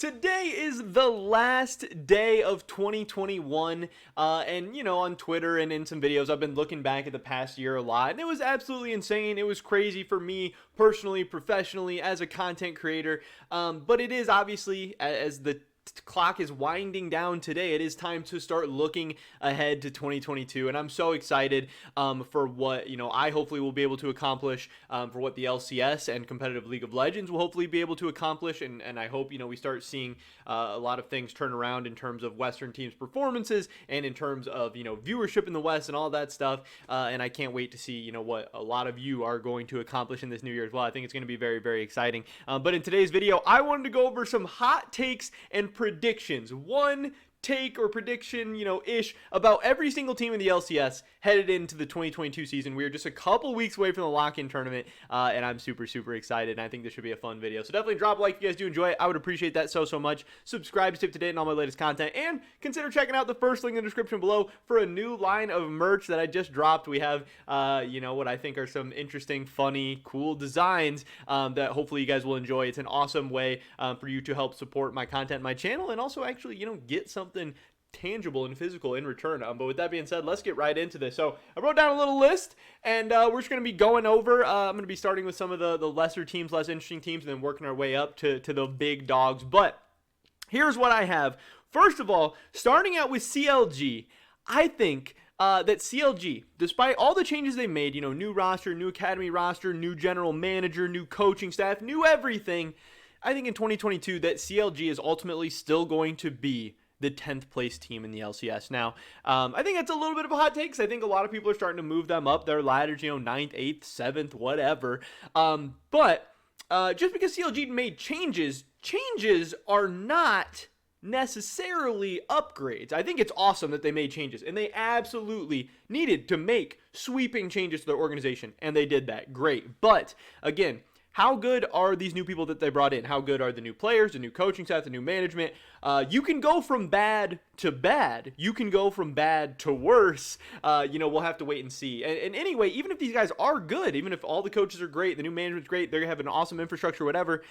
Today is the last day of 2021, and on Twitter and in some videos, I've been looking back at the past year a lot, and it was absolutely insane. It was crazy for me personally, professionally, as a content creator, but it is obviously, as the clock is winding down today, it is time to start looking ahead to 2022, and I'm so excited for what I hopefully will be able to accomplish, for what the LCS and competitive League of Legends will hopefully be able to accomplish, and I hope we start seeing a lot of things turn around in terms of Western teams' performances and in terms of viewership in the West and all that stuff, and I can't wait to see what a lot of you are going to accomplish in this new year as well. I think it's going to be very, very exciting. But in today's video, I wanted to go over some hot takes and predictions. One take or prediction, ish, about every single team in the LCS headed into the 2022 season. We are just a couple weeks away from the lock-in tournament, and I'm super, super excited, and I think this should be a fun video. So definitely drop a like if you guys do enjoy it. I would appreciate that so much. Subscribe to stay up to date on all my latest content, and consider checking out the first link in the description below for a new line of merch that I just dropped. We have, what I think are some interesting, funny, cool designs that hopefully you guys will enjoy. It's an awesome way for you to help support my content, my channel, and also actually, get something tangible and physical in return. But with that being said, let's get right into this. So I wrote down a little list, and we're just going to be going over, I'm going to be starting with some of the lesser teams, less interesting teams, and then working our way up to the big dogs. But here's what I have. First of all, starting out with CLG, I think that CLG, despite all the changes they made, new roster, new academy roster, new general manager, new coaching staff, new everything, I think in 2022 that CLG is ultimately still going to be the 10th place team in the LCS. Now, I think that's a little bit of a hot take, because I think a lot of people are starting to move them up their ladders, 9th, 8th, 7th, whatever. But just because CLG made changes are not necessarily upgrades. I think it's awesome that they made changes, and they absolutely needed to make sweeping changes to their organization, and they did that. Great. But again, how good are these new people that they brought in? How good are the new players, the new coaching staff, the new management? You can go from bad to bad. You can go from bad to worse. We'll have to wait and see. And anyway, even if these guys are good, even if all the coaches are great, the new management's great, they have an awesome infrastructure, whatever,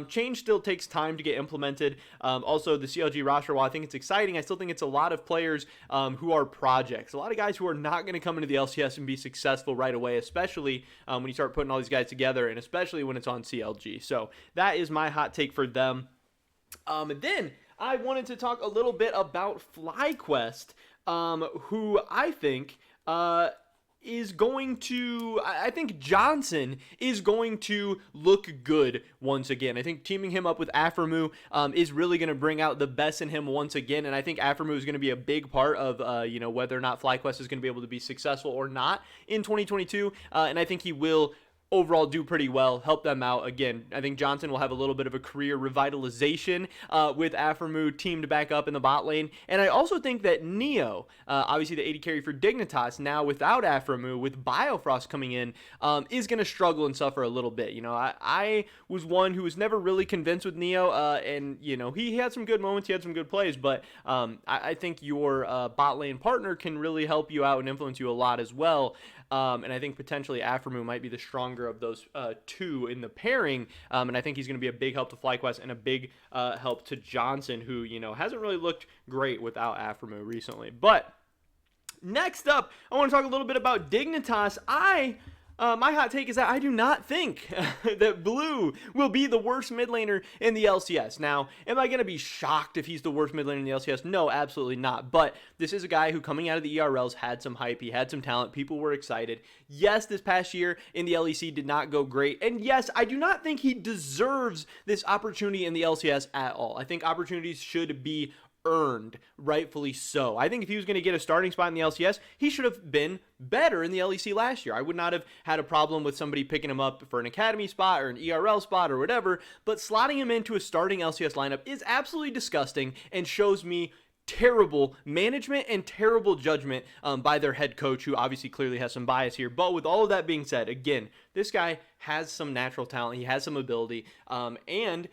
change still takes time to get implemented. Also, the CLG roster, while I think it's exciting, I still think it's a lot of players who are projects. A lot of guys who are not going to come into the LCS and be successful right away, especially when you start putting all these guys together, and especially when it's on CLG. So that is my hot take for them. And then I wanted to talk a little bit about FlyQuest, who I think is going to, I think Johnson is going to look good once again. I think teaming him up with Aphromoo is really going to bring out the best in him once again, and I think Aphromoo is going to be a big part of, whether or not FlyQuest is going to be able to be successful or not in 2022, and I think he will overall do pretty well, help them out. Again, I think Johnson will have a little bit of a career revitalization with Aphromoo teamed back up in the bot lane. And I also think that Neo, obviously the AD carry for Dignitas, now without Aphromoo, with Biofrost coming in, is going to struggle and suffer a little bit. I was one who was never really convinced with Neo, and he had some good moments, he had some good plays, but I think your bot lane partner can really help you out and influence you a lot as well. And I think potentially Aphromoo might be the stronger of those two in the pairing, and I think he's going to be a big help to FlyQuest and a big help to Johnson, who hasn't really looked great without Aphromoo recently. But next up, I want to talk a little bit about Dignitas. My hot take is that I do not think that Blue will be the worst mid laner in the LCS. Now, am I going to be shocked if he's the worst mid laner in the LCS? No, absolutely not. But this is a guy who, coming out of the ERLs, had some hype. He had some talent. People were excited. Yes, this past year in the LEC did not go great. And yes, I do not think he deserves this opportunity in the LCS at all. I think opportunities should be earned, rightfully so. I think if he was going to get a starting spot in the LCS, he should have been better in the LEC last year. I would not have had a problem with somebody picking him up for an academy spot or an ERL spot or whatever, but slotting him into a starting LCS lineup is absolutely disgusting and shows me terrible management and terrible judgment by their head coach, who obviously clearly has some bias here. But with all of that being said, again, this guy has some natural talent. He has some ability, and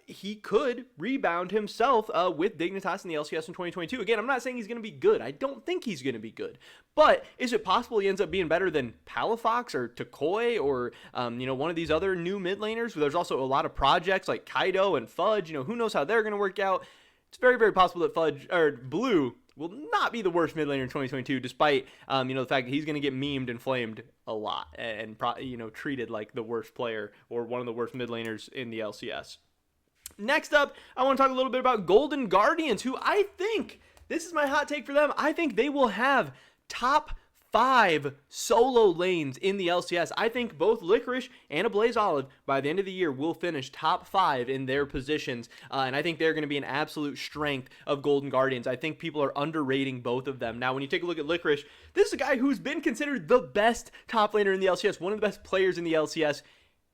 he could rebound himself with Dignitas in the LCS in 2022. Again, I'm not saying he's going to be good. I don't think he's going to be good. But is it possible he ends up being better than Palafox or Takoi or, one of these other new mid laners? There's also a lot of projects like Kaido and Fudge. Who knows how they're going to work out. It's very, very possible that Blue will not be the worst mid laner in 2022, despite, the fact that he's going to get memed and flamed a lot and treated like the worst player or one of the worst mid laners in the LCS. Next up, I want to talk a little bit about Golden Guardians, who I think, this is my hot take for them, I think they will have top 5 solo lanes in the LCS. I think both Licorice and AblazeOlive by the end of the year will finish top 5 in their positions, and I think they're going to be an absolute strength of Golden Guardians. I think people are underrating both of them. Now, when you take a look at Licorice, this is a guy who's been considered the best top laner in the LCS, one of the best players in the LCS,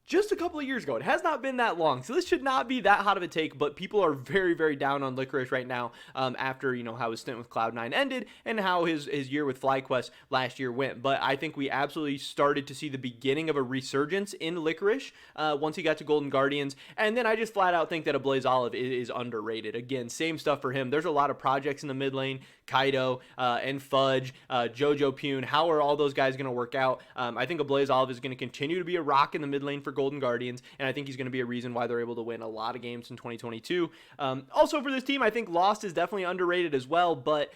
just a couple of years ago. It has not been that long, so this should not be that hot of a take, but people are very, very down on Licorice right now after, how his stint with Cloud9 ended and how his year with FlyQuest last year went. But I think we absolutely started to see the beginning of a resurgence in Licorice once he got to Golden Guardians, and then I just flat out think that AblazeOlive is underrated. Again, same stuff for him. There's a lot of projects in the mid lane, Kaido and Fudge, Jojo Pune. How are all those guys going to work out? I think AblazeOlive is going to continue to be a rock in the mid lane for Golden Guardians, and I think he's going to be a reason why they're able to win a lot of games in 2022. Also for this team, I think Lost is definitely underrated as well, but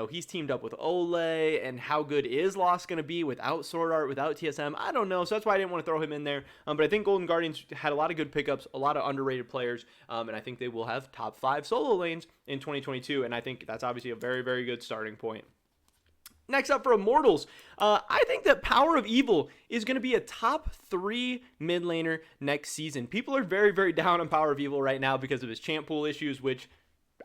he's teamed up with Ole, and how good is Lost going to be without Sword Art, without TSM? I don't know, so that's why I didn't want to throw him in there. But I think Golden Guardians had a lot of good pickups, a lot of underrated players, and I think they will have top 5 solo lanes in 2022, and I think that's obviously a very, very good starting point. Next up for Immortals, I think that PowerOfEvil is going to be a top 3 mid laner next season. People are very, very down on PowerOfEvil right now because of his champ pool issues, which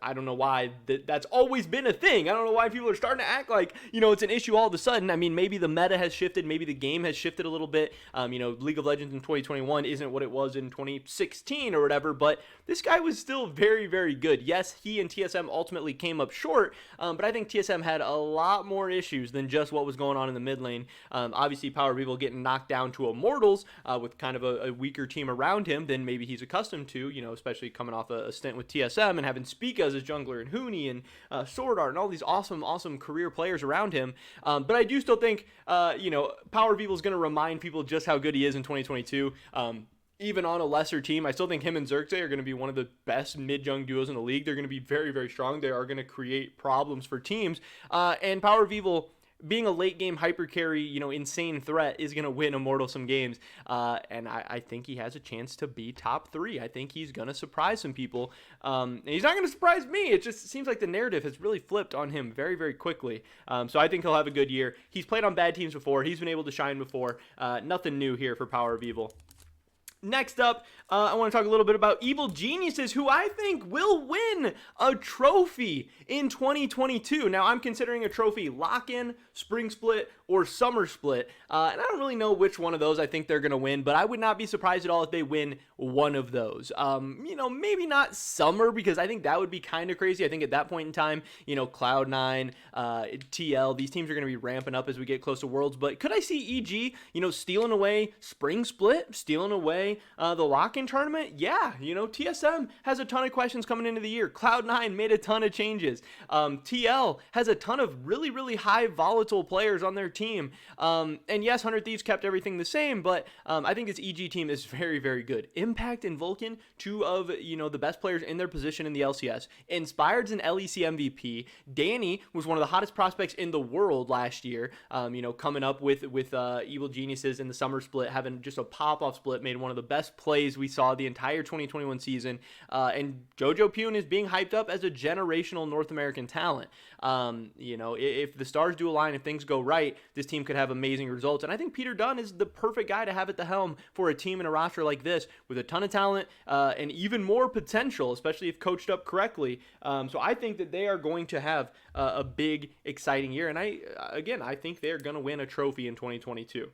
I don't know why that's always been a thing. I don't know why people are starting to act like, it's an issue all of a sudden. I mean, maybe the meta has shifted. Maybe the game has shifted a little bit. League of Legends in 2021 isn't what it was in 2016 or whatever, but this guy was still very, very good. Yes, he and TSM ultimately came up short, but I think TSM had a lot more issues than just what was going on in the mid lane. Obviously, PowerOfEvil getting knocked down to Immortals with kind of a weaker team around him than maybe he's accustomed to, especially coming off a stint with TSM and having Spica as a jungler and Huni and Sword Art and all these awesome career players around him. But I do still think, PowerOfEvil is going to remind people just how good he is in 2022. Even on a lesser team, I still think him and Xerxes are going to be one of the best mid-jung duos in the league. They're going to be very, very strong. They are going to create problems for teams. And PowerOfEvil, being a late game hyper carry, insane threat, is going to win Immortal some games. And I think he has a chance to be top 3. I think he's going to surprise some people. And he's not going to surprise me. It just seems like the narrative has really flipped on him very, very quickly. So I think he'll have a good year. He's played on bad teams before. He's been able to shine before. Nothing new here for PowerOfEvil. Next up, I want to talk a little bit about Evil Geniuses, who I think will win a trophy in 2022. Now, I'm considering a trophy lock-in, spring split, or summer split, and I don't really know which one of those I think they're going to win, but I would not be surprised at all if they win one of those. Maybe not summer, because I think that would be kind of crazy. I think at that point in time, Cloud9, TL, these teams are going to be ramping up as we get close to Worlds, but could I see EG, stealing away spring split, stealing away the lock-in tournament? Yeah, TSM has a ton of questions coming into the year. Cloud9 made a ton of changes. TL has a ton of really, really high volatile players on their team. And yes, 100 Thieves kept everything the same, but I think this EG team is very, very good. Impact and Vulcan, 2 of, the best players in their position in the LCS. Inspired's an LEC MVP. Danny was one of the hottest prospects in the world last year, coming up with Evil Geniuses in the summer split, having just a pop-off split, made one of the best plays we saw the entire 2021 season. And Jojo Pune is being hyped up as a generational North American talent. If the stars do align, if things go right, this team could have amazing results. And I think Peter Dunn is the perfect guy to have at the helm for a team and a roster like this with a ton of talent and even more potential, especially if coached up correctly. So I think that they are going to have a big, exciting year. And I think they're going to win a trophy in 2022.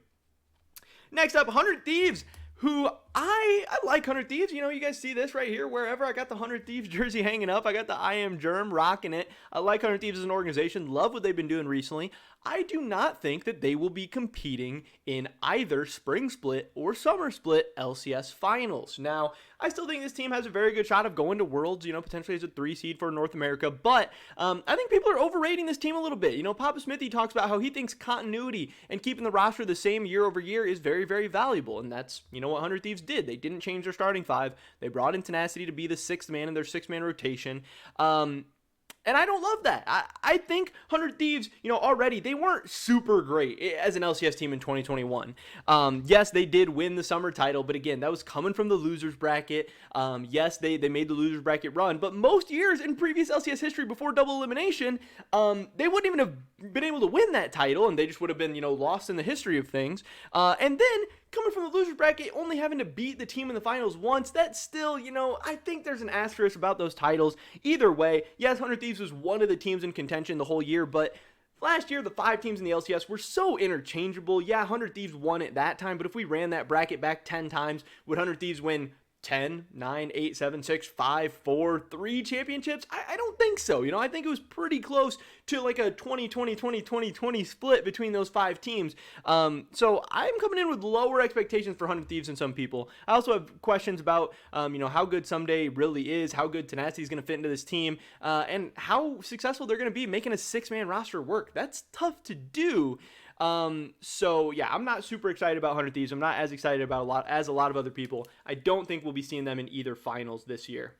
Next up, 100 Thieves, who I like 100 Thieves. You know, you guys see this right here. Wherever I got the 100 Thieves jersey hanging up, I got the I Am Germ rocking it. I like 100 Thieves as an organization. Love what they've been doing recently. I do not think that they will be competing in either Spring Split or Summer Split LCS finals. Now, I still think this team has a very good shot of going to Worlds, you know, potentially as a 3 seed for North America, but I think people are overrating this team a little bit. You know, Papa Smithy talks about how he thinks continuity and keeping the roster the same year over year is very, very valuable, and that's, you know, what 100 Thieves did. They didn't change their starting 5. They brought in Tenacity to be the 6th man in their 6-man rotation. And I don't love that. I think 100 Thieves, you know, already, they weren't super great as an LCS team in 2021. Yes, they did win the summer title, but again, that was coming from the losers bracket. Yes, they made the losers bracket run, but most years in previous LCS history before double elimination, they wouldn't even have been able to win that title, and they just would have been, you know, lost in the history of things. And then coming from the losers bracket, only having to beat the team in the finals once, that's still, you know, I think there's an asterisk about those titles. Either way, yes, 100 Thieves was one of the teams in contention the whole year, but last year, the 5 teams in the LCS were so interchangeable. Yeah, 100 Thieves won it that time, but if we ran that bracket back 10 times, would 100 Thieves win 10, 9, 8, 7, 6, 5, 4, 3 championships? I don't think so. You know, I think it was pretty close to like a 20-20-20-20-20 split between those 5 teams. So I'm coming in with lower expectations for 100 Thieves than some people. I also have questions about, you know, how good Someday really is, how good Tenacity is going to fit into this team, and how successful they're going to be making a 6-man roster work. That's tough to do. So yeah, I'm not super excited about 100 Thieves. I'm not as excited about a lot of other people. I don't think we'll be seeing them in either finals this year.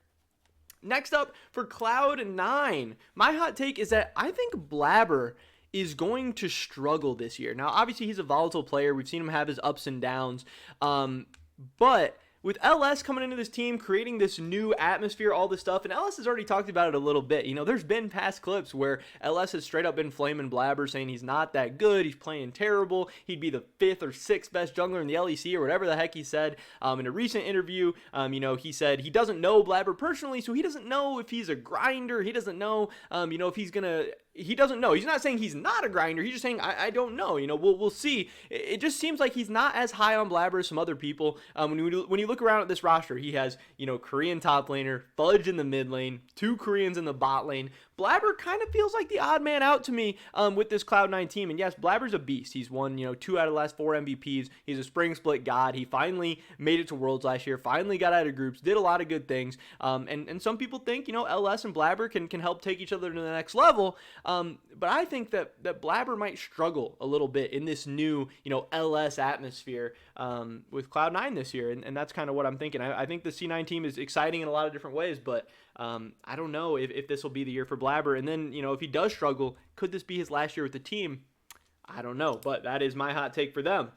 Next up for Cloud9, my hot take is that I think Blaber is going to struggle this year. Now, obviously he's a volatile player. We've seen him have his ups and downs. But with LS coming into this team, creating this new atmosphere, all this stuff, and LS has already talked about it a little bit. You know, there's been past clips where LS has straight up been flaming Blaber, saying he's not that good, he's playing terrible, he'd be the 5th or 6th best jungler in the LEC, or whatever the heck he said. In a recent interview, you know, he said he doesn't know Blaber personally, so he doesn't know if he's a grinder, he doesn't know, you know, if he's gonna... He doesn't know. He's not saying he's not a grinder. He's just saying, I don't know. You know, we'll see. It just seems like he's not as high on Blaber as some other people. When you look around at this roster, he has, you know, Korean top laner, Fudge in the mid lane, 2 Koreans in the bot lane. Blaber kind of feels like the odd man out to me with this Cloud9 team. And yes, Blaber's a beast. He's won, you know, 2 out of the last 4 MVPs. He's a spring split god. He finally made it to Worlds last year, finally got out of groups, did a lot of good things. And some people think, you know, LS and Blaber can help take each other to the next level. But I think that Blaber might struggle a little bit in this new, you know, LS atmosphere with Cloud9 this year. And that's kind of what I'm thinking. I think the C9 team is exciting in a lot of different ways, but I don't know if this will be the year for Blaber. And then, you know, if he does struggle, could this be his last year with the team? I don't know, but that is my hot take for them.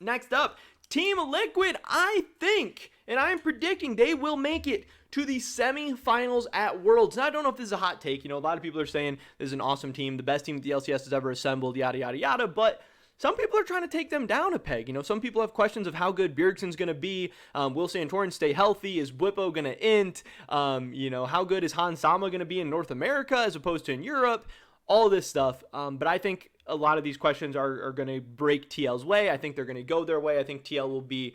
Next up, Team Liquid, I think, and I'm predicting they will make it to the semifinals at Worlds. Now, I don't know if this is a hot take. You know, a lot of people are saying this is an awesome team, the best team the LCS has ever assembled, yada, yada, yada, but some people are trying to take them down a peg. You know, some people have questions of how good Bjergsen's going to be. Will Santorin stay healthy? Is Whippo going to int? You know, how good is Han Sama going to be in North America as opposed to in Europe? All this stuff. But I think a lot of these questions are going to break TL's way. I think they're going to go their way. I think TL will be,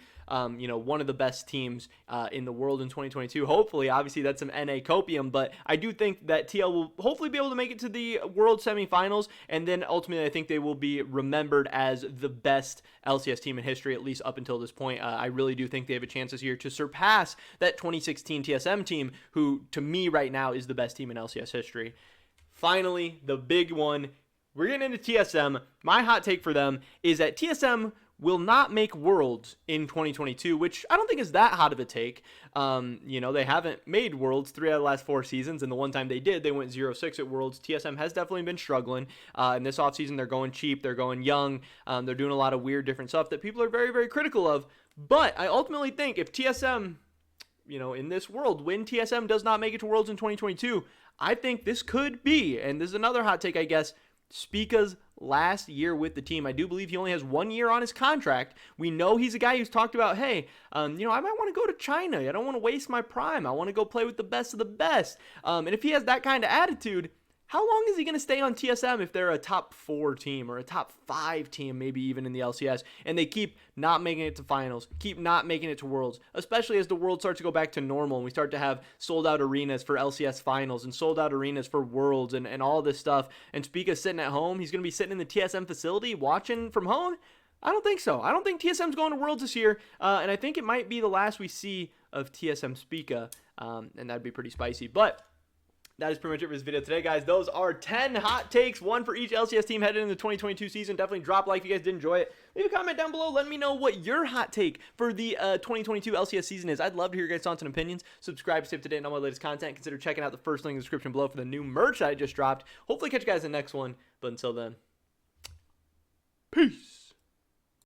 you know, one of the best teams in the world in 2022. Hopefully, obviously, that's some NA copium, but I do think that TL will hopefully be able to make it to the world semifinals, and then ultimately, I think they will be remembered as the best LCS team in history, at least up until this point. I really do think they have a chance this year to surpass that 2016 TSM team, who, to me, right now, is the best team in LCS history. Finally, the big one. We're getting into TSM. My hot take for them is that TSM will not make Worlds in 2022, which I don't think is that hot of a take. You know, they haven't made Worlds 3 out of the last 4 seasons, and the one time they did, they went 0-6 at Worlds. TSM has definitely been struggling. In this offseason, they're going cheap, they're going young, they're doing a lot of weird different stuff that people are very, very critical of. But I ultimately think if TSM, you know, in this world, when TSM does not make it to Worlds in 2022, I think this could be, and this is another hot take, I guess, Spica's last year with the team. I do believe he only has 1 year on his contract. We know he's a guy who's talked about, hey, you know, I might want to go to China. I don't want to waste my prime. I want to go play with the best of the best. And if he has that kind of attitude, how long is he going to stay on TSM if they're a top 4 team or a top 5 team, maybe even in the LCS, and they keep not making it to finals, keep not making it to Worlds, especially as the World starts to go back to normal and we start to have sold out arenas for LCS finals and sold out arenas for Worlds and all this stuff, and Spica's sitting at home, he's going to be sitting in the TSM facility watching from home? I don't think so. I don't think TSM's going to Worlds this year, and I think it might be the last we see of TSM Spica, and that'd be pretty spicy, but that is pretty much it for this video today, guys. Those are 10 hot takes, one for each LCS team headed into the 2022 season. Definitely drop a like if you guys did enjoy it. Leave a comment down below. Let me know what your hot take for the 2022 LCS season is. I'd love to hear your guys' thoughts and opinions. Subscribe to stay up to date on all my latest content. Consider checking out the first link in the description below for the new merch that I just dropped. Hopefully catch you guys in the next one. But until then, peace.